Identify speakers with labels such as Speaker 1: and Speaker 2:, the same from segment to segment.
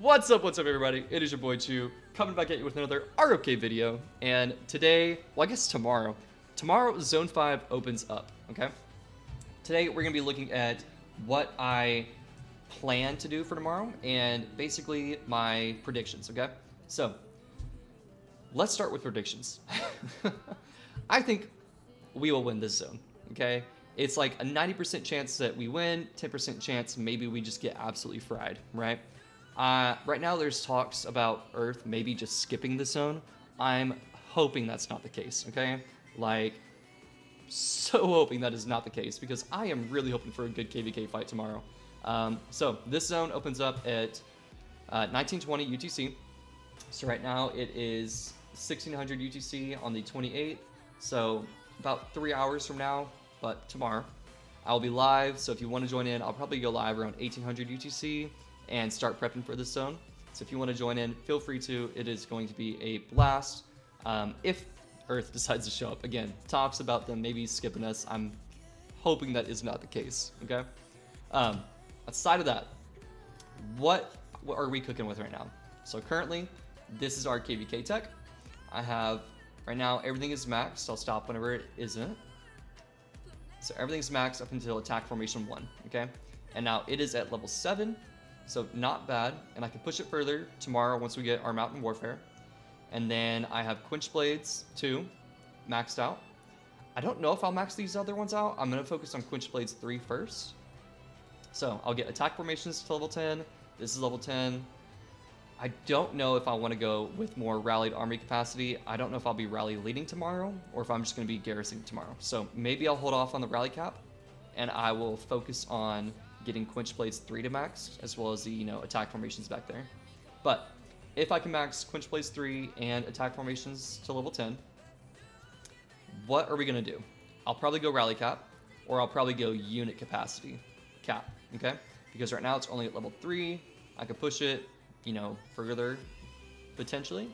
Speaker 1: What's up, everybody? It is your boy Chew, coming back at you with another ROK video. And today, well, I guess tomorrow, Zone 5 opens up, okay? Today, we're going to be looking at what I plan to do for tomorrow and basically my predictions, okay? So, let's start with predictions. I think we will win this zone, okay? It's like a 90% chance that we win, 10% chance maybe we just get absolutely fried, right? Right now there's talks about Earth maybe just skipping the zone. I'm hoping that's not the case, okay? Like, so hoping that is not the case because I am really hoping for a good KvK fight tomorrow. So this zone opens up at 1920 UTC. So right now it is 1600 UTC on the 28th. So about 3 hours from now, but tomorrow I'll be live. So if you want to join in, I'll probably go live around 1800 UTC and start prepping for this zone. So if you want to join in, feel free to. It is going to be a blast. If Earth decides to show up again, talks about them maybe skipping us. I'm hoping that is not the case. Okay. Aside of that, what are we cooking with right now? So currently, this is our KvK tech. I have right now everything is maxed. I'll stop whenever it isn't. So everything's maxed up until attack formation 1. Okay, and now it is at level 7. So not bad, and I can push it further tomorrow once we get our Mountain Warfare. And then I have Quench Blades 2 maxed out. I don't know if I'll max these other ones out. I'm going to focus on Quench Blades 3 first. So I'll get attack formations to level 10. This is level 10. I don't know if I want to go with more rallied army capacity. I don't know if I'll be rally leading tomorrow or if I'm just going to be garrisoning tomorrow. So maybe I'll hold off on the rally cap and I will focus on getting Quench Blades 3 to max, as well as the, attack formations back there. But if I can max Quench Blades 3 and attack formations to level 10, what are we going to do? I'll probably go rally cap, or I'll probably go unit capacity cap, okay? Because right now it's only at level 3. I could push it, further, potentially.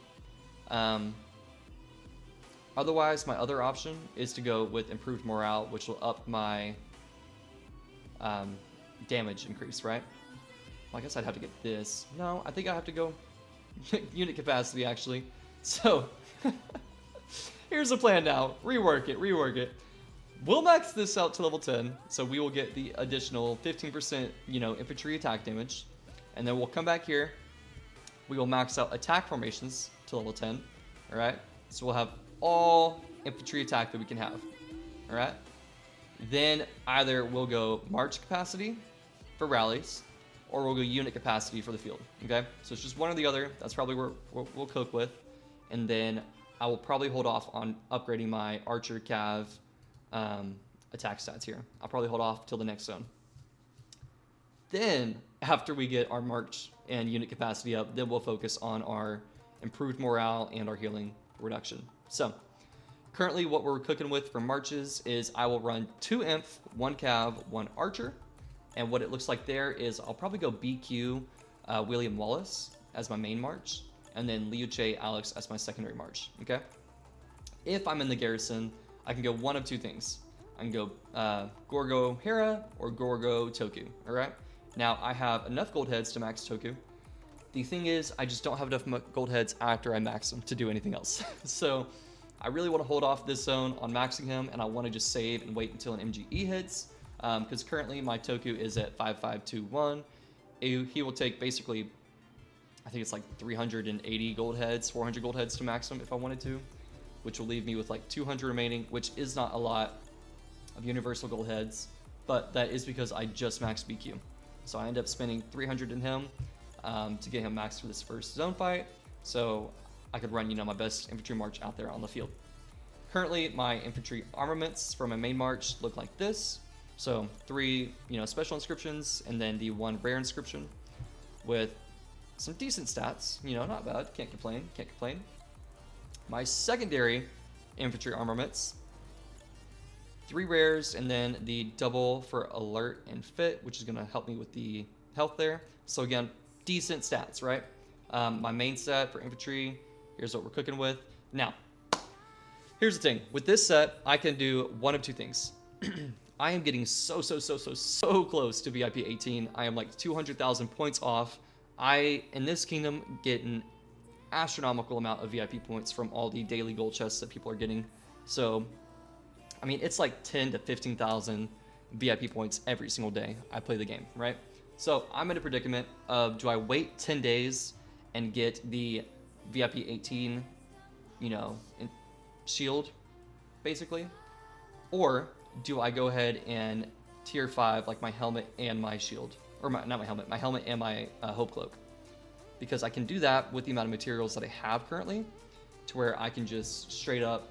Speaker 1: Otherwise, my other option is to go with improved morale, which will up my damage increase, right? Well, I guess I'd have to get this. No, I think I have to go unit capacity, actually. So, here's the plan now. Rework it. We'll max this out to level 10, so we will get the additional 15%, infantry attack damage. And then we'll come back here. We will max out attack formations to level 10, all right? So we'll have all infantry attack that we can have, all right? Then either we'll go march capacity for rallies, or we'll go unit capacity for the field, okay? So it's just one or the other. That's probably where we'll cook with. And then I will probably hold off on upgrading my archer cav attack stats here. I'll probably hold off till the next zone. Then, after we get our march and unit capacity up, then we'll focus on our improved morale and our healing reduction. So, currently what we're cooking with for marches is I will run 2 imp, 1 cav, 1 archer. And what it looks like there is I'll probably go BQ William Wallace as my main march, and then Liu Che Alex as my secondary march, okay? If I'm in the garrison, I can go one of two things. I can go Gorgo Hera or Gorgo Toku, all right? Now, I have enough gold heads to max Toku. The thing is, I just don't have enough gold heads after I max them to do anything else. So, I really want to hold off this zone on maxing him, and I want to just save and wait until an MGE hits. Because currently my Toku is at 5521. He will take basically, I think it's like 380 gold heads, 400 gold heads to max him if I wanted to, which will leave me with like 200 remaining, which is not a lot of universal gold heads, but that is because I just maxed BQ. So I end up spending 300 in him to get him maxed for this first zone fight, so I could run, my best infantry march out there on the field. Currently, my infantry armaments for my main march look like this. So 3, special inscriptions, and then the 1 rare inscription with some decent stats. Not bad. Can't complain. My secondary infantry armaments, 3 rares, and then the double for alert and fit, which is going to help me with the health there. So again, decent stats, right? My main set for infantry, here's what we're cooking with. Now, here's the thing. With this set, I can do one of two things. I am getting so close to VIP 18. I am like 200,000 points off. I, in this kingdom, get an astronomical amount of VIP points from all the daily gold chests that people are getting. So, I mean, it's like 10 to 15,000 VIP points every single day I play the game, right? So I'm in a predicament of, do I wait 10 days and get the VIP 18, shield, basically? Or do I go ahead and tier 5, like my helmet and my shield? Or not my helmet and my Hope Cloak. Because I can do that with the amount of materials that I have currently, to where I can just straight up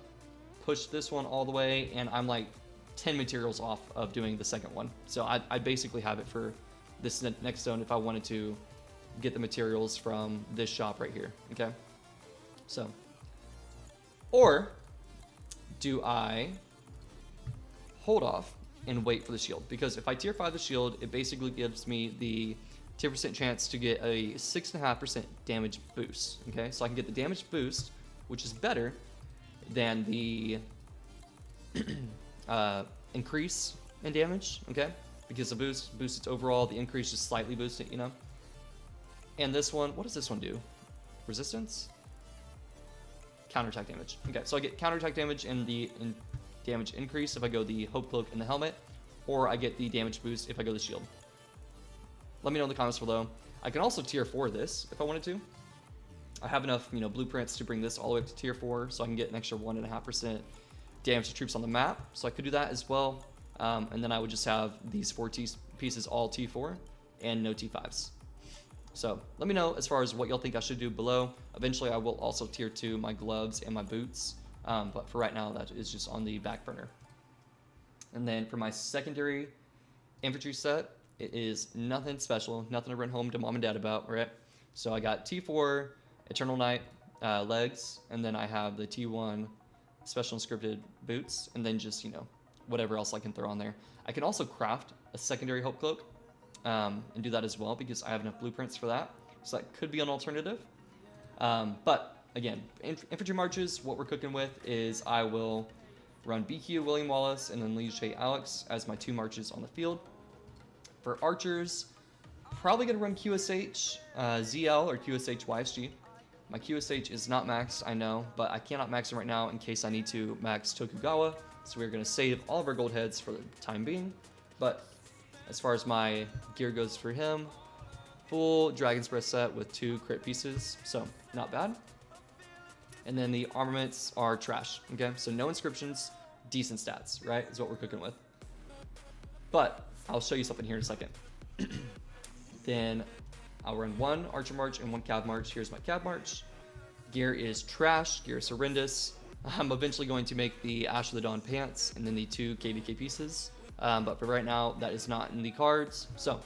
Speaker 1: push this one all the way, and I'm like 10 materials off of doing the second one. So I basically have it for this next zone if I wanted to get the materials from this shop right here, okay? So, or do I hold off and wait for the shield? Because if I tier 5 the shield, it basically gives me the 10% chance to get a 6.5% damage boost, okay? So I can get the damage boost, which is better than the increase in damage, okay? Because the boosts its overall, the increase just slightly boosts it, And this one, what does this one do? Resistance? Counterattack damage. Okay, so I get counterattack damage and the damage increase if I go the Hope Cloak and the helmet, or I get the damage boost if I go the shield. Let me know in the comments below. I can also tier 4 this if I wanted to. I have enough, blueprints to bring this all the way up to tier 4, so I can get an extra 1.5% damage to troops on the map. So I could do that as well. And then I would just have these 4 pieces all T4 and no T5s. So let me know as far as what y'all think I should do below. Eventually I will also tier 2 my gloves and my boots. But for right now, that is just on the back burner. And then for my secondary infantry set, it is nothing special, nothing to run home to mom and dad about, right? So I got T4 Eternal Night legs, and then I have the T1 special and scripted boots, and then just, whatever else I can throw on there. I can also craft a secondary Hope Cloak and do that as well because I have enough blueprints for that. So that could be an alternative. But again, infantry marches, what we're cooking with is I will run BQ William Wallace and then Liege J. Alex as my 2 marches on the field. For archers, probably going to run QSH ZL or QSH YSG. My QSH is not maxed, I know, but I cannot max it right now in case I need to max Tokugawa. So we're going to save all of our gold heads for the time being. But as far as my gear goes for him, full Dragon's Breath set with 2 crit pieces, so not bad. And then the armaments are trash, okay? So no inscriptions, decent stats, right, is what we're cooking with. But I'll show you something here in a second. Then I'll run 1 Archer March and 1 Cav March. Here's my Cav March. Gear is trash, gear is horrendous. I'm eventually going to make the Ash of the Dawn pants and then the 2 KvK pieces. But for right now, that is not in the cards. So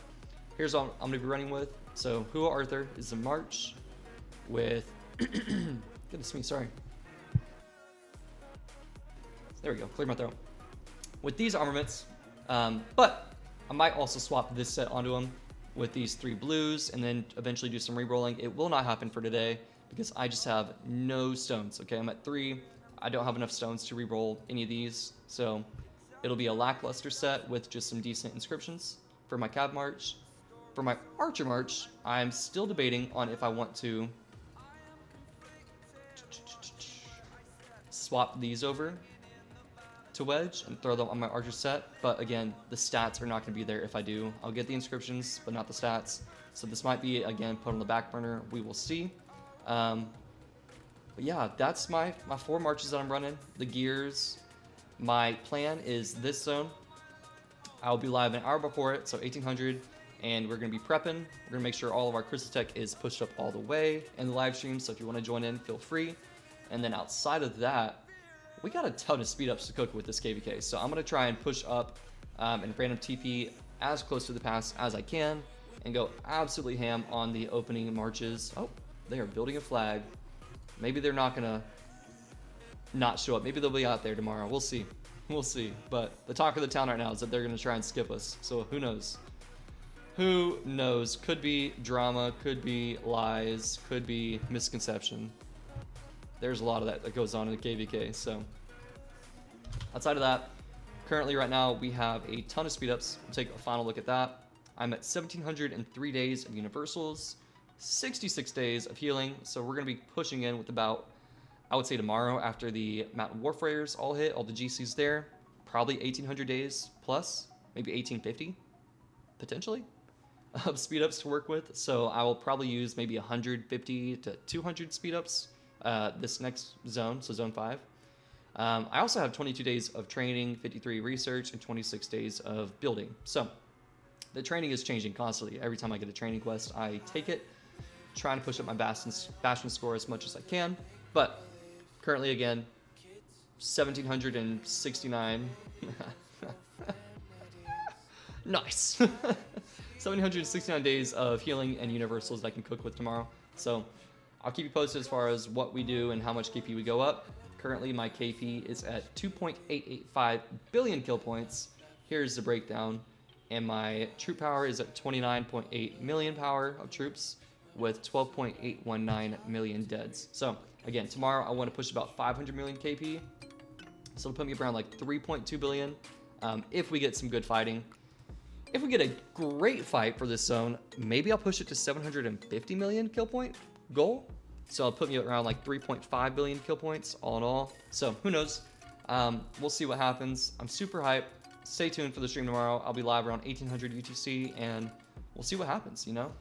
Speaker 1: here's what I'm going to be running with. So Hua Arthur is a march with... Goodness me, sorry. There we go, cleared my throat. With these armaments, but I might also swap this set onto them with these 3 blues and then eventually do some re-rolling. It will not happen for today because I just have no stones, okay? I'm at 3. I don't have enough stones to re-roll any of these, so it'll be a lackluster set with just some decent inscriptions for my Cav March. For my Archer March, I'm still debating on if I want to swap these over to Wedge and throw them on my Archer set, but again, the stats are not going to be there if I do. I'll get the inscriptions, but not the stats. So this might be, again, put on the back burner. We will see. But yeah, that's my 4 marches that I'm running. The gears. My plan is this zone. I'll be live an hour before it, so 1800, and we're going to be prepping. We're going to make sure all of our Crystal Tech is pushed up all the way in the live stream, so if you want to join in, feel free. And then outside of that, we got a ton of speed ups to cook with this KvK, so I'm going to try and push up and random TP as close to the pass as I can and go absolutely ham on the opening marches. Oh, they are building a flag. Maybe they're not going to not show up. Maybe they'll be out there tomorrow. We'll see. We'll see. But the talk of the town right now is that they're going to try and skip us, so who knows? Who knows? Could be drama, could be lies, could be misconception. There's a lot of that goes on in the KvK, so outside of that, currently right now we have a ton of speed ups. We'll take a final look at that. I'm at 1,703 days of universals, 66 days of healing. So we're going to be pushing in with about, I would say tomorrow after the Mountain Warfarers all hit, all the GCs there, probably 1800 days plus, maybe 1850 potentially of speed ups to work with. So I will probably use maybe 150 to 200 speed ups this next zone, so zone 5. I also have 22 days of training, 53 research, and 26 days of building. So the training is changing constantly. Every time I get a training quest, I take it, trying to push up my bastion score as much as I can. But currently, again, 1769. Nice. 769 days of healing and universals that I can cook with tomorrow. So I'll keep you posted as far as what we do and how much KP we go up. Currently, my KP is at 2.885 billion kill points. Here's the breakdown. And my troop power is at 29.8 million power of troops with 12.819 million deads. So again, tomorrow I want to push about 500 million KP. So it'll put me around like 3.2 billion if we get some good fighting. If we get a great fight for this zone, maybe I'll push it to 750 million kill point goal. So I'll put me around like 3.5 billion kill points all in all. So who knows? We'll see what happens. I'm super hyped. Stay tuned for the stream tomorrow. I'll be live around 1800 UTC and we'll see what happens, you know?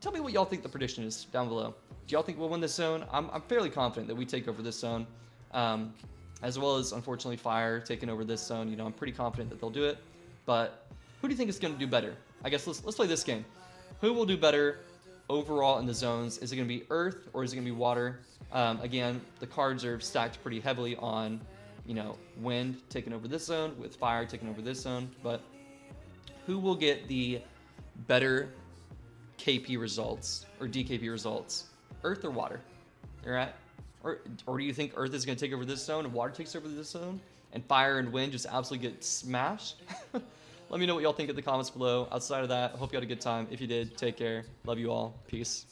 Speaker 1: Tell me what y'all think the prediction is down below. Do y'all think we'll win this zone? I'm fairly confident that we take over this zone. As well as, unfortunately, Fire taking over this zone. You know, I'm pretty confident that they'll do it. But who do you think is going to do better? I guess let's play this game. Who will do better overall in the zones? Is it going to be Earth or is it going to be Water? Again, the cards are stacked pretty heavily on, you know, Wind taking over this zone with Fire taking over this zone. But who will get the better KP results or DKP results? Earth or Water? All right. Or do you think Earth is going to take over this zone and Water takes over this zone and Fire and Wind just absolutely get smashed? Let me know what y'all think in the comments below. Outside of that, I hope you had a good time. If you did, take care. Love you all. Peace.